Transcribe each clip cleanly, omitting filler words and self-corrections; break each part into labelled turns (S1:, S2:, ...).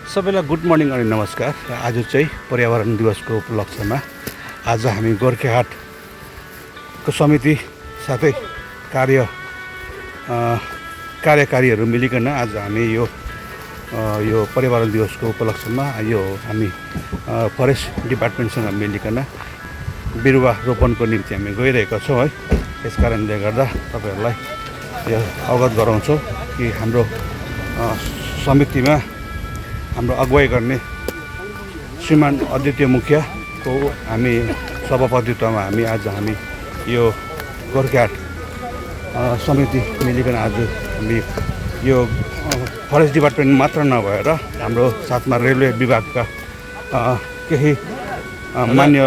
S1: सबैलाई good morning अनि नमस्कार। आज चाहिँ पर्यावरण दिवसको उपलक्ष्यमा आज हामी गोर्खेहाटको समिति साथै कार्यकारीहरू मिलिकन आज हामी यो पर्यावरण दिवसको उपलक्ष्यमा हामी फरेस्ट डिपार्टमेन्टसँग मिलिकन बिरुवा रोपनको निम्ति हामी गइरहेका छौँ है। यस कारणले गर्दा तपाईहरुलाई यो अवगत गराउँछौँ कि हाम्रो समितिमा हाम्रो अगुवाई गर्ने श्रीमान अद्वितीय मुखियाको हामी सभापतित्वमा हामी यो गोर्खेहाट समिति मिलिकन आज हामी यो फरेस्ट डिपार्टमेन्ट मात्र नभएर हाम्रो साथमा रेलवे विभागका केही मान्य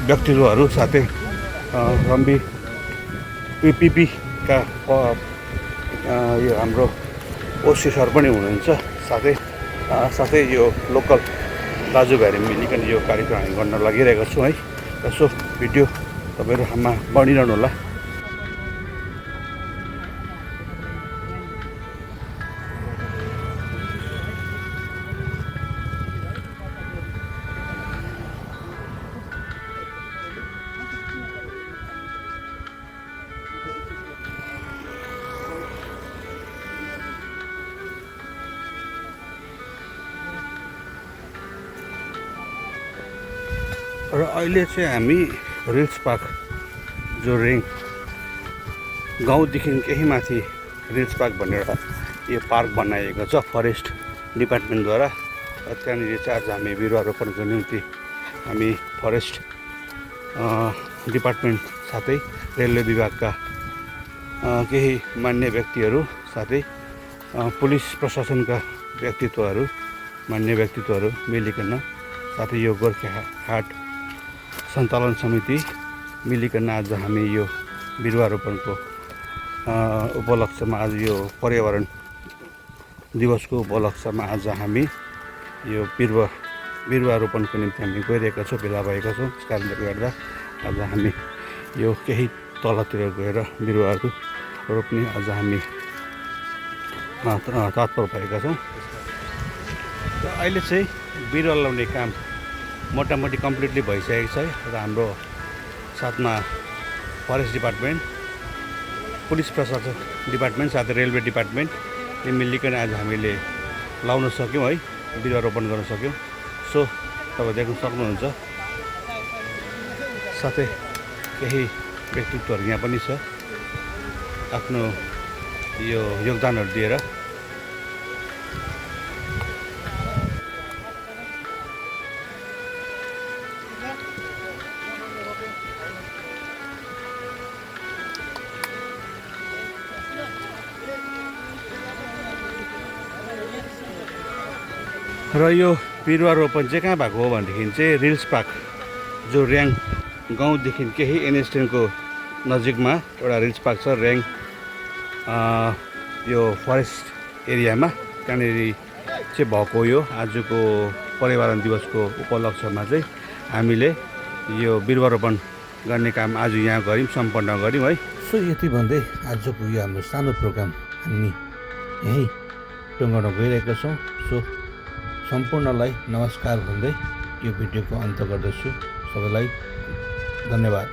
S1: व्यक्तित्वहरू साथै रम्बी पिपिपीका यो हाम्रो ओसी सर पनि हुनुहुन्छ। साथै यो लोकल दाजुभाइहरू मिलिकन यो कार्यक्रम हामी गर्न लागिरहेका छौँ है। यसो भिडियो तपाईँहरू हामीमा बढिरहनु होला। र अहिले चाहिँ हामी रिल्स पार्क जो रेङ गाउँदेखि केही माथि रिल्स पार्क भनेर यो पार्क बनाइएको छ फरेस्ट डिपार्टमेन्टद्वारा। त्यहाँनिर चाहिँ आज हामी बिरुवा रोपनको निम्ति हामी फरेस्ट डिपार्टमेन्ट साथै रेलवे विभागका केही मान्य व्यक्तिहरू साथै पुलिस प्रशासनका मान्य व्यक्तित्वहरू मिलिकन साथै यो गोर्खेहाट सञ्चालन समिति मिलिकन आज हामी यो बिरुवा रोपनको उपलक्ष्यमा आज यो पर्यावरण दिवसको उपलक्ष्यमा आज हामी यो बिरुवा रोपनको निम्ति हामी गइरहेका छौँ, भेला भएका छौँ। त्यस कारणले गर्दा आज हामी यो केही तलतिर गएर बिरुवाहरू रोप्ने आज हामी तत्पर भएका छौँ। र अहिले चाहिँ बिरुवा लाउने काम मोटामोटी कम्प्लिटली भइसकेको छ र हाम्रो साथमा फरेस्ट डिपार्टमेन्ट, पुलिस प्रशासन डिपार्टमेन्ट साथै रेलवे डिपार्टमेन्ट मिलिकन आज हामीले लाउन सक्यौँ है, बिरुवा रोपन गर्न सक्यौँ। सो तपाईँ देख्न सक्नुहुन्छ साथै केही व्यक्तित्वहरू यहाँ पनि छ आफ्नो यो योगदानहरू दिएर। र यो बिरुवा रोपन चाहिँ कहाँ भएको हो भनेदेखि चाहिँ रिल्स पार्क जो र्याङ गाउँदेखि केही एनएसटेनको नजिकमा एउटा रिल्स पार्क छ र्याङ यो फरेस्ट एरियामा। त्यहाँनिर चाहिँ भएको यो आजको पर्यावरण दिवसको उपलक्ष्यमा चाहिँ हामीले यो बिरुवा रोपन गर्ने काम आज यहाँ गऱ्यौँ, सम्पन्न गऱ्यौँ है। सो यति भन्दै आजको यो हाम्रो सानो प्रोग्राम हामी यहीँ टुङ्गाउन गइरहेका छौँ। सो सम्पूर्णलाई नमस्कार भन्दै यो भिडियोको अन्त गर्दछु। सबैलाई धन्यवाद।